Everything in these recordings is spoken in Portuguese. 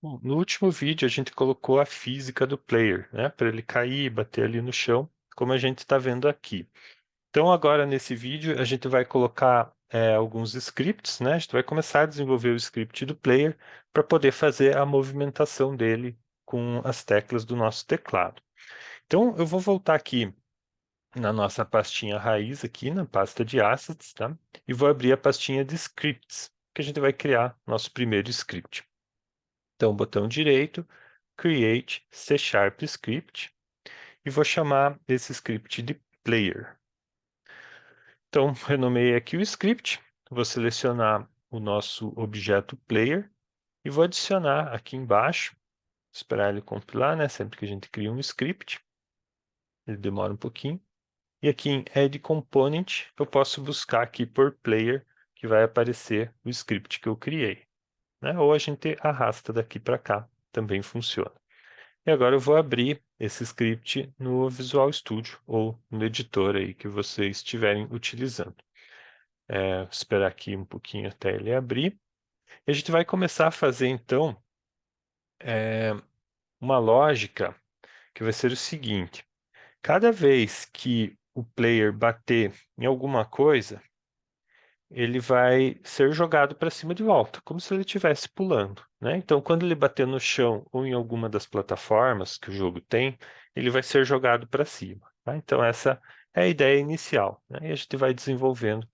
Bom, no último vídeo, a gente colocou a física do player, né? Para ele cair e bater ali no chão, como a gente está vendo aqui. Então, agora nesse vídeo, a gente vai colocar alguns scripts, né? A gente vai começar a desenvolver o script do player para poder fazer a movimentação dele com as teclas do nosso teclado. Então, eu vou voltar aqui na nossa pastinha raiz, aqui na pasta de assets, tá? E vou abrir a pastinha de scripts, que a gente vai criar nosso primeiro script. Então, botão direito, Create C# Script, e vou chamar esse script de Player. Então, renomeei aqui o script, vou selecionar o nosso objeto Player e vou adicionar aqui embaixo, esperar ele compilar, né? Sempre que a gente cria um script, ele demora um pouquinho. E aqui em Add Component, eu posso buscar aqui por Player, que vai aparecer o script que eu criei, né? Ou a gente arrasta daqui para cá, também funciona. E agora eu vou abrir esse script no Visual Studio ou no editor aí que vocês estiverem utilizando. Esperar aqui um pouquinho até ele abrir. E a gente vai começar a fazer, então, uma lógica que vai ser o seguinte. Cada vez que o player bater em alguma coisa, ele vai ser jogado para cima de volta, como se ele estivesse pulando, né? Então, quando ele bater no chão ou em alguma das plataformas que o jogo tem, ele vai ser jogado para cima, tá? Então, essa é a ideia inicial, né? E a gente vai desenvolvendo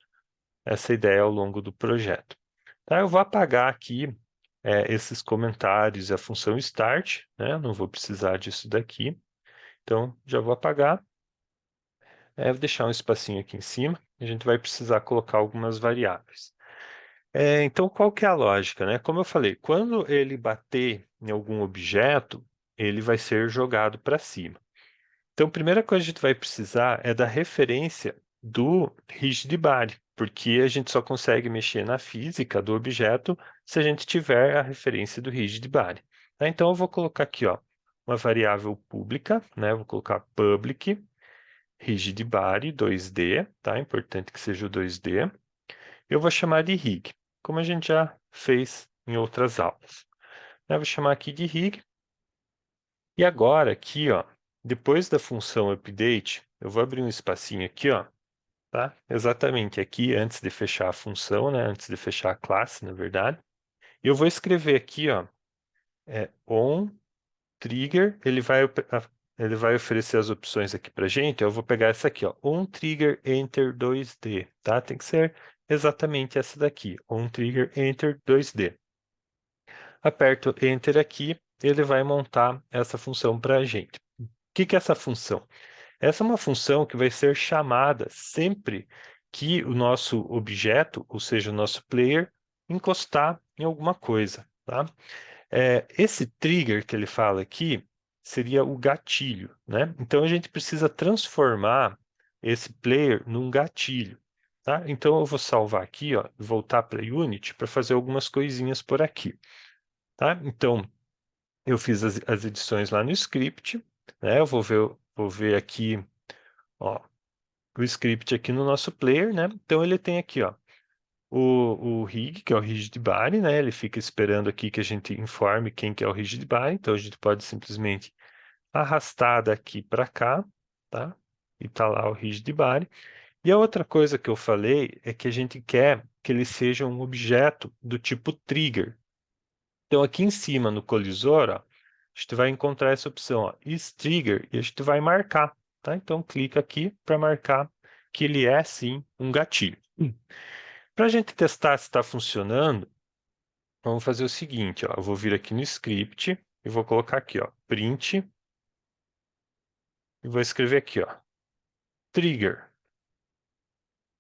essa ideia ao longo do projeto. Tá? Eu vou apagar aqui esses comentários e a função start, né? Eu não vou precisar disso daqui, então já vou apagar. Vou deixar um espacinho aqui em cima. A gente vai precisar colocar algumas variáveis. Então, qual que é a lógica, né? Como eu falei, quando ele bater em algum objeto, ele vai ser jogado para cima. Então, a primeira coisa que a gente vai precisar é da referência do rigid body, porque a gente só consegue mexer na física do objeto se a gente tiver a referência do rigid body, tá? Então, eu vou colocar aqui, ó, uma variável pública, né? Vou colocar public rigid body 2D, tá? Importante que seja o 2D. Eu vou chamar de rig, como a gente já fez em outras aulas. Eu vou chamar aqui de rig. E agora aqui, ó, depois da função update, eu vou abrir um espacinho aqui, ó, tá? Exatamente aqui, antes de fechar a função, né? Antes de fechar a classe, na verdade. E eu vou escrever aqui, ó, on trigger, ele vai oferecer as opções aqui pra gente. Eu vou pegar essa aqui, ó, on trigger enter 2D, tá? Tem que ser exatamente essa daqui, on trigger enter 2D. Aperto enter aqui, ele vai montar essa função para a gente. O que que é essa função? Essa é uma função que vai ser chamada sempre que o nosso objeto, ou seja, o nosso player, encostar em alguma coisa, tá? Esse trigger que ele fala aqui seria o gatilho, né? Então a gente precisa transformar esse player num gatilho, tá? Então eu vou salvar aqui, ó, e voltar para Unity para fazer algumas coisinhas por aqui, tá? Então eu fiz as edições lá no script, né? Eu vou ver aqui, ó, o script aqui no nosso player, né? Então ele tem aqui, ó, o rig, que é o rigid body, né? Ele fica esperando aqui que a gente informe quem que é o rigid body. Então a gente pode simplesmente arrastar daqui para cá, tá? E tá lá o rigid body. E a outra coisa que eu falei é que a gente quer que ele seja um objeto do tipo trigger. Então aqui em cima no colisor, ó, a gente vai encontrar essa opção, ó, is trigger, e a gente vai marcar, tá? Então clica aqui para marcar que ele é sim um gatilho. Para a gente testar se está funcionando, vamos fazer o seguinte, ó, eu vou vir aqui no script e vou colocar aqui, ó, print, e vou escrever aqui, ó, trigger,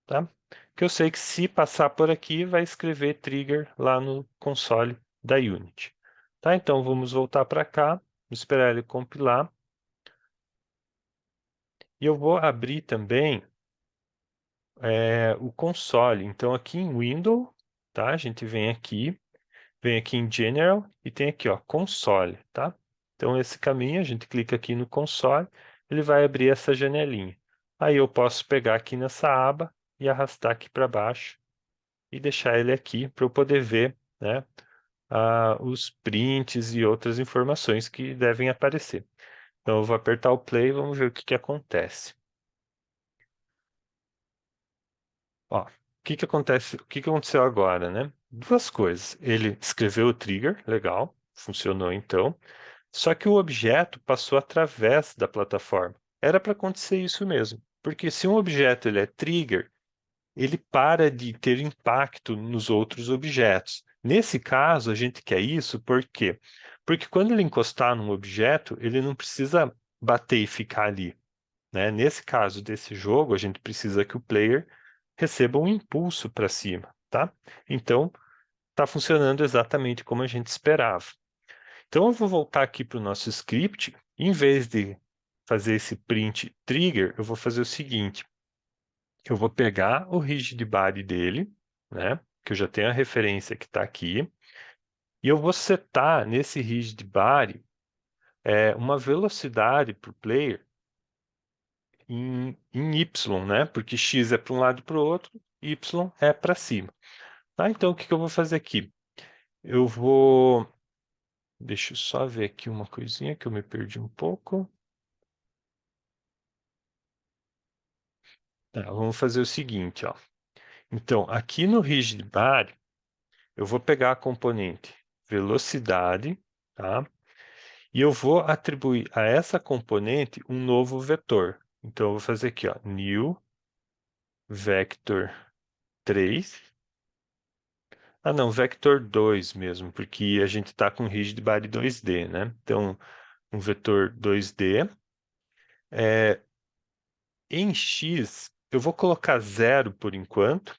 tá? Que eu sei que se passar por aqui, vai escrever trigger lá no console da Unity. Tá? Então vamos voltar para cá, esperar ele compilar. E eu vou abrir também o console. Então aqui em Window, tá? A gente vem aqui em General e tem aqui, ó, console, tá? Então, esse caminho, a gente clica aqui no console, ele vai abrir essa janelinha. Aí eu posso pegar aqui nessa aba e arrastar aqui para baixo e deixar ele aqui para eu poder ver, né, os prints e outras informações que devem aparecer. Então, eu vou apertar o play e vamos ver o que que acontece. Ó, o que que acontece? O que que aconteceu agora, né? Duas coisas. Ele escreveu o trigger, legal, funcionou então. Só que o objeto passou através da plataforma. Era para acontecer isso mesmo, porque se um objeto ele é trigger, ele para de ter impacto nos outros objetos. Nesse caso, a gente quer isso por quê? Porque quando ele encostar num objeto, ele não precisa bater e ficar ali, né? Nesse caso desse jogo, a gente precisa que o player receba um impulso para cima, tá? Então, está funcionando exatamente como a gente esperava. Então, eu vou voltar aqui para o nosso script. Em vez de fazer esse print trigger, eu vou fazer o seguinte. Eu vou pegar o rigid body dele, né? Que eu já tenho a referência que está aqui. E eu vou setar nesse rigid body uma velocidade para o player em Y, né? Porque X é para um lado e para o outro, Y é para cima. Tá? Então, o que que eu vou fazer aqui? Eu vou... Deixa eu só ver aqui uma coisinha que eu me perdi um pouco. Tá, vamos fazer o seguinte, ó. Então, aqui no rigid body, eu vou pegar a componente velocidade, tá? E eu vou atribuir a essa componente um novo vetor. Então, eu vou fazer aqui, ó, new vector 3. Ah, não, vector 2 mesmo, porque a gente está com rigid body 2D, né? Então, um vetor 2D. Em X, eu vou colocar zero por enquanto,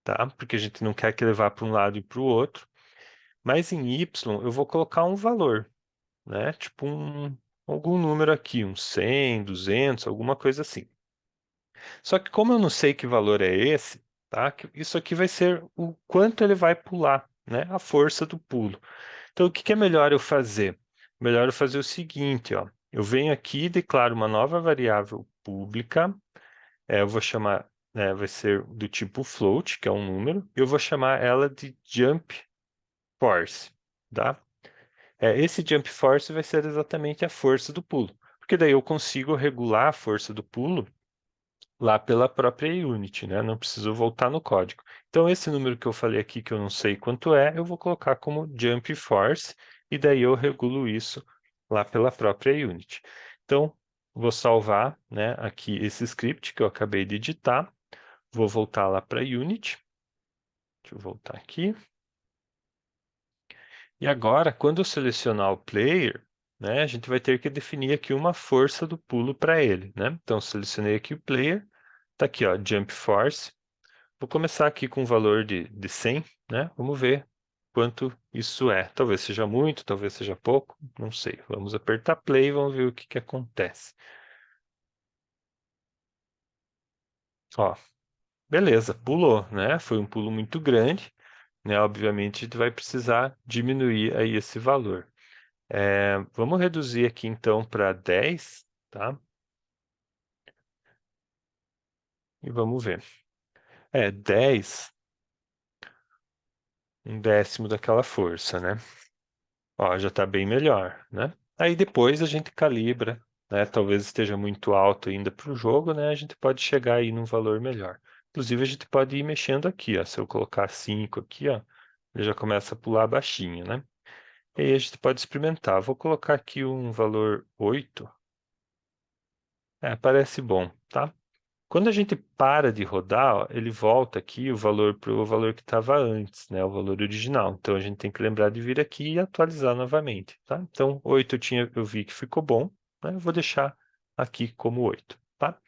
tá? Porque a gente não quer que levar para um lado e para o outro. Mas em Y, eu vou colocar um valor, né? Tipo algum número aqui, um 100, 200, alguma coisa assim. Só que como eu não sei que valor é esse, tá? Isso aqui vai ser o quanto ele vai pular, né? A força do pulo. Então, o que que é melhor eu fazer? Melhor eu fazer o seguinte, ó. Eu venho aqui e declaro uma nova variável pública. Eu vou chamar, né, vai ser do tipo float, que é um número. Eu vou chamar ela de jump force, tá? Esse jump force vai ser exatamente a força do pulo, porque daí eu consigo regular a força do pulo lá pela própria Unity, né? Não preciso voltar no código. Então, esse número que eu falei aqui, que eu não sei quanto é, eu vou colocar como jump force, e daí eu regulo isso lá pela própria Unity. Então, vou salvar, né, aqui esse script que eu acabei de editar, vou voltar lá para Unity. Deixa eu voltar aqui. E agora, quando eu selecionar o player, né, a gente vai ter que definir aqui uma força do pulo para ele, né? Então, selecionei aqui o player, tá aqui, ó, jump force. Vou começar aqui com um valor de 100, né? Vamos ver quanto isso é. Talvez seja muito, talvez seja pouco, não sei. Vamos apertar play e vamos ver o que que acontece. Ó, beleza, pulou, né? Foi um pulo muito grande, né? Obviamente, a gente vai precisar diminuir aí esse valor. Vamos reduzir aqui então para 10, tá? E vamos ver. 10, um décimo daquela força, né? Ó, já está bem melhor, né? Aí depois a gente calibra, né? Talvez esteja muito alto ainda para o jogo, né? A gente pode chegar aí num valor melhor. Inclusive, a gente pode ir mexendo aqui, ó. Se eu colocar 5 aqui, ó, ele já começa a pular baixinho, né? E aí a gente pode experimentar. Vou colocar aqui um valor 8. Parece bom, tá? Quando a gente para de rodar, ó, ele volta aqui o valor para o valor que estava antes, né? O valor original. Então a gente tem que lembrar de vir aqui e atualizar novamente, tá? Então 8 eu vi que ficou bom, né? Eu vou deixar aqui como 8, tá?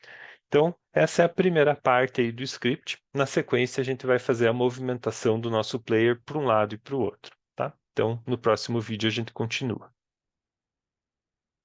Então essa é a primeira parte aí do script. Na sequência a gente vai fazer a movimentação do nosso player para um lado e para o outro, tá? Então no próximo vídeo a gente continua.